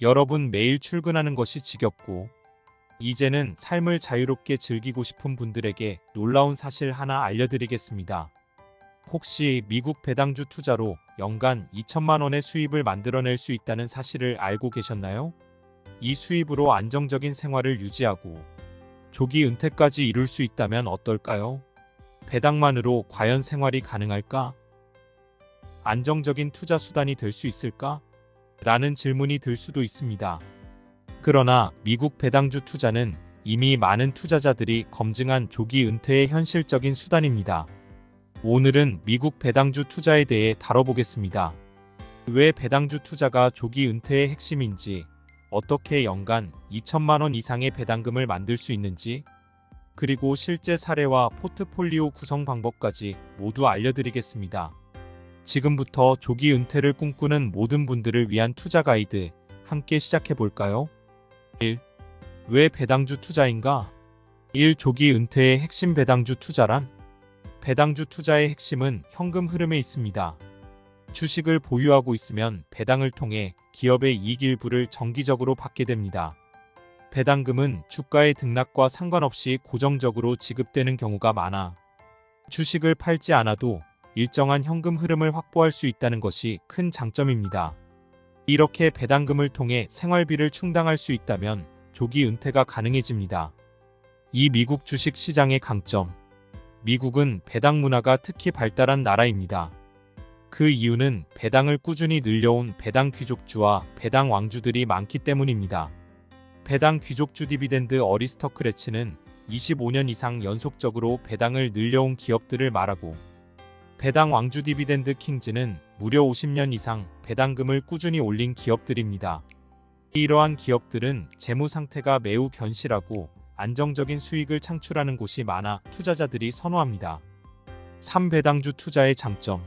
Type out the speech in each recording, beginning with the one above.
여러분 매일 출근하는 것이 지겹고 이제는 삶을 자유롭게 즐기고 싶은 분들에게 놀라운 사실 하나 알려드리겠습니다. 혹시 미국 배당주 투자로 연간 2천만 원의 수입을 만들어낼 수 있다는 사실을 알고 계셨나요? 이 수입으로 안정적인 생활을 유지하고 조기 은퇴까지 이룰 수 있다면 어떨까요? 배당만으로 과연 생활이 가능할까? 안정적인 투자 수단이 될 수 있을까? 라는 질문이 들 수도 있습니다. 그러나 미국 배당주 투자는 이미 많은 투자자들이 검증한 조기 은퇴의 현실적인 수단입니다. 오늘은 미국 배당주 투자에 대해 다뤄보겠습니다. 왜 배당주 투자가 조기 은퇴의 핵심인지, 어떻게 연간 2천만 원 이상의 배당금을 만들 수 있는지, 그리고 실제 사례와 포트폴리오 구성 방법까지 모두 알려드리겠습니다. 지금부터 조기 은퇴를 꿈꾸는 모든 분들을 위한 투자 가이드 함께 시작해볼까요? 1. 왜 배당주 투자인가? 1. 조기 은퇴의 핵심 배당주 투자란? 배당주 투자의 핵심은 현금 흐름에 있습니다. 주식을 보유하고 있으면 배당을 통해 기업의 이익 일부를 정기적으로 받게 됩니다. 배당금은 주가의 등락과 상관없이 고정적으로 지급되는 경우가 많아 주식을 팔지 않아도 일정한 현금 흐름을 확보할 수 있다는 것이 큰 장점입니다. 이렇게 배당금을 통해 생활비를 충당할 수 있다면 조기 은퇴가 가능해집니다. 이 미국 주식 시장의 강점. 미국은 배당 문화가 특히 발달한 나라입니다. 그 이유는 배당을 꾸준히 늘려온 배당 귀족주와 배당 왕주들이 많기 때문입니다. 배당 귀족주 디비덴드 어리스터크래츠는 25년 이상 연속적으로 배당을 늘려온 기업들을 말하고, 배당 왕주 디비덴드 킹즈는 무려 50년 이상 배당금을 꾸준히 올린 기업들입니다. 이러한 기업들은 재무 상태가 매우 견실하고 안정적인 수익을 창출하는 곳이 많아 투자자들이 선호합니다. 3. 배당주 투자의 장점.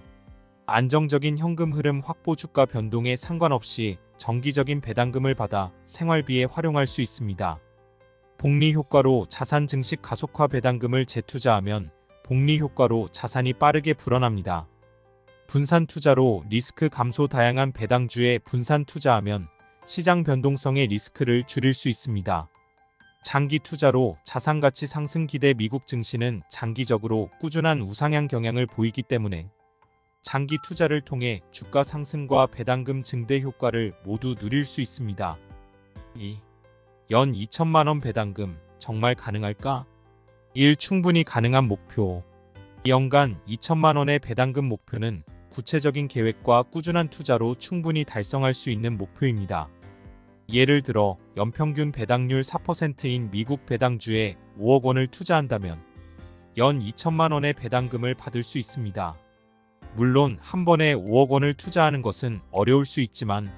안정적인 현금 흐름 확보. 주가 변동에 상관없이 정기적인 배당금을 받아 생활비에 활용할 수 있습니다. 복리 효과로 자산 증식 가속화. 배당금을 재투자하면 복리 효과로 자산이 빠르게 불어납니다. 분산 투자로 리스크 감소. 다양한 배당주에 분산 투자하면 시장 변동성의 리스크를 줄일 수 있습니다. 장기 투자로 자산 가치 상승 기대. 미국 증시는 장기적으로 꾸준한 우상향 경향을 보이기 때문에 장기 투자를 통해 주가 상승과 배당금 증대 효과를 모두 누릴 수 있습니다. 2. 연 2천만 원 배당금 정말 가능할까? 1. 충분히 가능한 목표. 연간 2천만 원의 배당금 목표는 구체적인 계획과 꾸준한 투자로 충분히 달성할 수 있는 목표입니다. 예를 들어 연평균 배당률 4%인 미국 배당주에 5억 원을 투자한다면 연 2천만 원의 배당금을 받을 수 있습니다. 물론 한 번에 5억 원을 투자하는 것은 어려울 수 있지만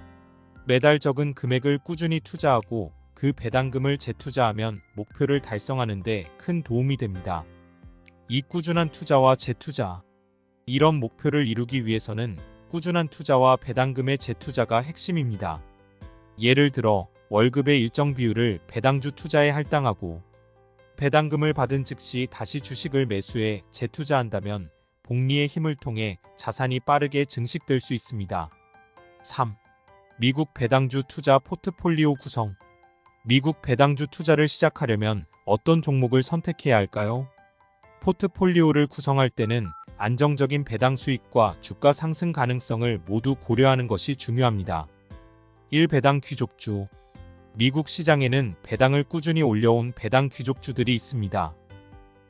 매달 적은 금액을 꾸준히 투자하고 그 배당금을 재투자하면 목표를 달성하는 데 큰 도움이 됩니다. 이 꾸준한 투자와 재투자. 이런 목표를 이루기 위해서는 꾸준한 투자와 배당금의 재투자가 핵심입니다. 예를 들어 월급의 일정 비율을 배당주 투자에 할당하고 배당금을 받은 즉시 다시 주식을 매수해 재투자한다면 복리의 힘을 통해 자산이 빠르게 증식될 수 있습니다. 3. 미국 배당주 투자 포트폴리오 구성. 미국 배당주 투자를 시작하려면 어떤 종목을 선택해야 할까요? 포트폴리오를 구성할 때는 안정적인 배당 수익과 주가 상승 가능성을 모두 고려하는 것이 중요합니다. 1. 배당 귀족주. 미국 시장에는 배당을 꾸준히 올려온 배당 귀족주들이 있습니다.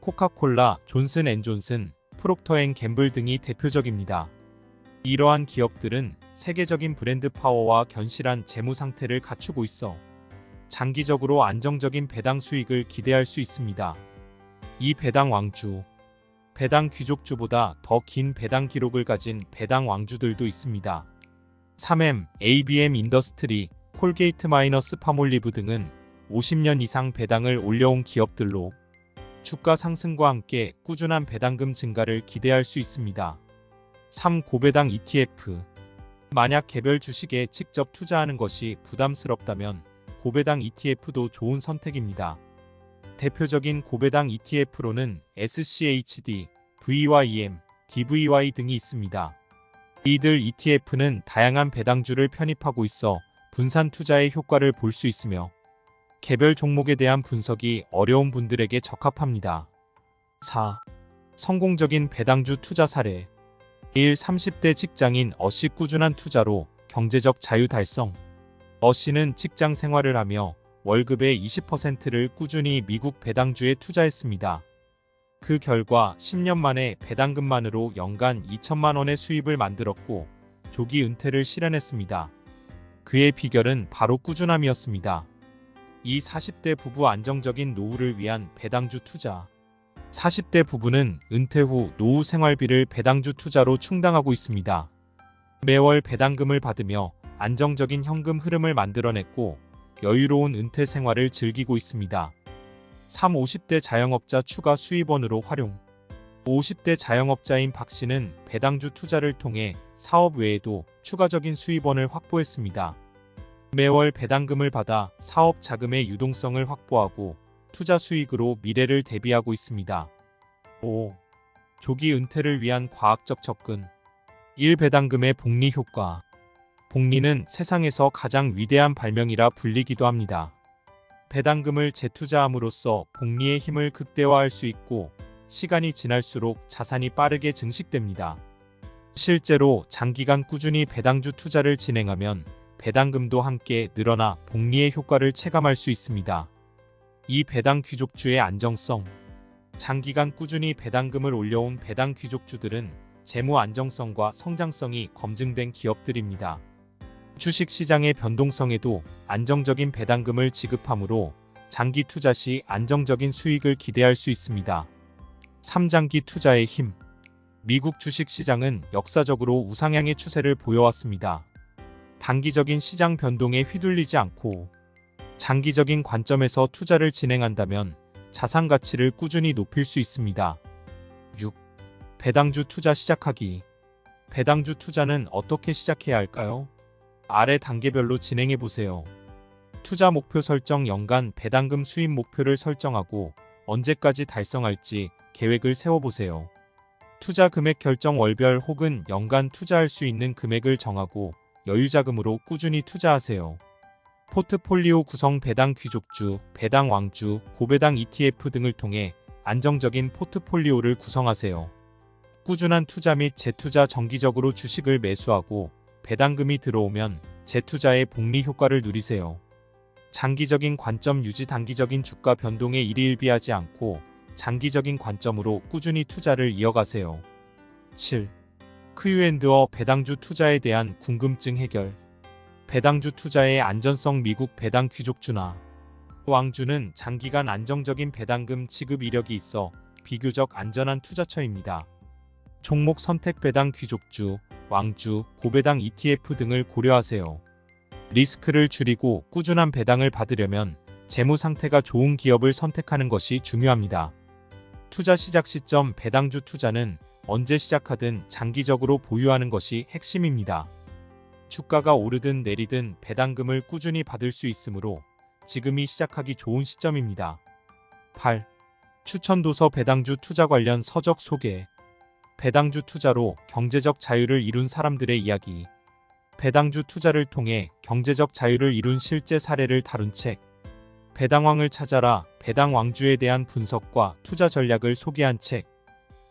코카콜라, 존슨앤존슨, 프록터앤갬블 등이 대표적입니다. 이러한 기업들은 세계적인 브랜드 파워와 견실한 재무 상태를 갖추고 있어 장기적으로 안정적인 배당 수익을 기대할 수 있습니다. 2. 배당 왕주. 배당 귀족주보다 더 긴 배당 기록을 가진 배당 왕주들도 있습니다. 3M, ABM 인더스트리, 콜게이트 마이너스 파몰리브 등은 50년 이상 배당을 올려온 기업들로 주가 상승과 함께 꾸준한 배당금 증가를 기대할 수 있습니다. 3. 고배당 ETF. 만약 개별 주식에 직접 투자하는 것이 부담스럽다면 고배당 ETF도 좋은 선택입니다. 대표적인 고배당 ETF로는 SCHD, VYM, DVY 등이 있습니다. 이들 ETF는 다양한 배당주를 편입하고 있어 분산 투자의 효과를 볼 수 있으며 개별 종목에 대한 분석이 어려운 분들에게 적합합니다. 4. 성공적인 배당주 투자 사례. 1. 30대 직장인 어씨 꾸준한 투자로 경제적 자유 달성. 어씨는 직장 생활을 하며 월급의 20%를 꾸준히 미국 배당주에 투자했습니다. 그 결과 10년 만에 배당금만으로 연간 2천만 원의 수입을 만들었고 조기 은퇴를 실현했습니다. 그의 비결은 바로 꾸준함이었습니다. 이 40대 부부 안정적인 노후를 위한 배당주 투자. 40대 부부는 은퇴 후 노후 생활비를 배당주 투자로 충당하고 있습니다. 매월 배당금을 받으며 안정적인 현금 흐름을 만들어냈고 여유로운 은퇴 생활을 즐기고 있습니다. 3. 50대 자영업자 추가 수입원으로 활용. 50대 자영업자인 박 씨는 배당주 투자를 통해 사업 외에도 추가적인 수입원을 확보했습니다. 매월 배당금을 받아 사업 자금의 유동성을 확보하고 투자 수익으로 미래를 대비하고 있습니다. 5. 조기 은퇴를 위한 과학적 접근. 1. 배당금의 복리 효과. 복리는 세상에서 가장 위대한 발명이라 불리기도 합니다. 배당금을 재투자함으로써 복리의 힘을 극대화할 수 있고 시간이 지날수록 자산이 빠르게 증식됩니다. 실제로 장기간 꾸준히 배당주 투자를 진행하면 배당금도 함께 늘어나 복리의 효과를 체감할 수 있습니다. 이 배당 귀족주의 안정성. 장기간 꾸준히 배당금을 올려온 배당 귀족주들은 재무 안정성과 성장성이 검증된 기업들입니다. 주식시장의 변동성에도 안정적인 배당금을 지급하므로 장기 투자 시 안정적인 수익을 기대할 수 있습니다. 3. 장기 투자의 힘. 미국 주식시장은 역사적으로 우상향의 추세를 보여왔습니다. 단기적인 시장 변동에 휘둘리지 않고 장기적인 관점에서 투자를 진행한다면 자산 가치를 꾸준히 높일 수 있습니다. 6. 배당주 투자 시작하기. 배당주 투자는 어떻게 시작해야 할까요? 아래 단계별로 진행해 보세요. 투자 목표 설정. 연간 배당금 수입 목표를 설정하고 언제까지 달성할지 계획을 세워보세요. 투자 금액 결정. 월별 혹은 연간 투자할 수 있는 금액을 정하고 여유자금으로 꾸준히 투자하세요. 포트폴리오 구성. 배당 귀족주, 배당 왕주, 고배당 ETF 등을 통해 안정적인 포트폴리오를 구성하세요. 꾸준한 투자 및 재투자. 정기적으로 주식을 매수하고 배당금이 들어오면 재투자의 복리 효과를 누리세요. 장기적인 관점 유지. 단기적인 주가 변동에 일희일비하지 않고 장기적인 관점으로 꾸준히 투자를 이어가세요. 7. 크유앤드어 배당주 투자에 대한 궁금증 해결. 배당주 투자의 안전성. 미국 배당 귀족주나 왕주는 장기간 안정적인 배당금 지급 이력이 있어 비교적 안전한 투자처입니다. 종목 선택. 배당 귀족주, 왕주, 고배당 ETF 등을 고려하세요. 리스크를 줄이고 꾸준한 배당을 받으려면 재무 상태가 좋은 기업을 선택하는 것이 중요합니다. 투자 시작 시점. 배당주 투자는 언제 시작하든 장기적으로 보유하는 것이 핵심입니다. 주가가 오르든 내리든 배당금을 꾸준히 받을 수 있으므로 지금이 시작하기 좋은 시점입니다. 8. 추천 도서. 배당주 투자 관련 서적 소개. 배당주 투자로 경제적 자유를 이룬 사람들의 이야기. 배당주 투자를 통해 경제적 자유를 이룬 실제 사례를 다룬 책. 배당왕을 찾아라. 배당 왕주에 대한 분석과 투자 전략을 소개한 책.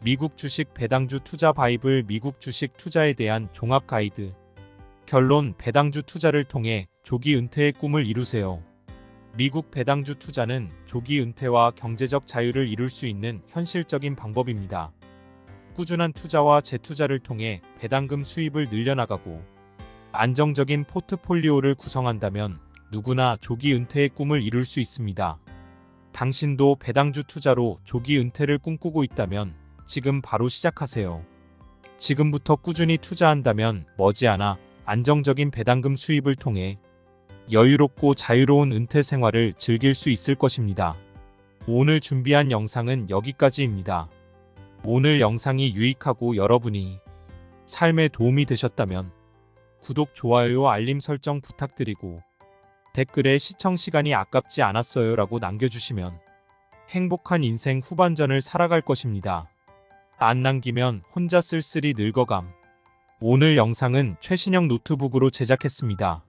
미국 주식 배당주 투자 바이블. 미국 주식 투자에 대한 종합 가이드. 결론. 배당주 투자를 통해 조기 은퇴의 꿈을 이루세요. 미국 배당주 투자는 조기 은퇴와 경제적 자유를 이룰 수 있는 현실적인 방법입니다. 꾸준한 투자와 재투자를 통해 배당금 수입을 늘려나가고 안정적인 포트폴리오를 구성한다면 누구나 조기 은퇴의 꿈을 이룰 수 있습니다. 당신도 배당주 투자로 조기 은퇴를 꿈꾸고 있다면 지금 바로 시작하세요. 지금부터 꾸준히 투자한다면 머지않아 안정적인 배당금 수입을 통해 여유롭고 자유로운 은퇴 생활을 즐길 수 있을 것입니다. 오늘 준비한 영상은 여기까지입니다. 오늘 영상이 유익하고 여러분이 삶에 도움이 되셨다면 구독, 좋아요, 알림 설정 부탁드리고 댓글에 시청 시간이 아깝지 않았어요 라고 남겨주시면 행복한 인생 후반전을 살아갈 것입니다. 안 남기면 혼자 쓸쓸히 늙어감. 오늘 영상은 최신형 노트북으로 제작했습니다.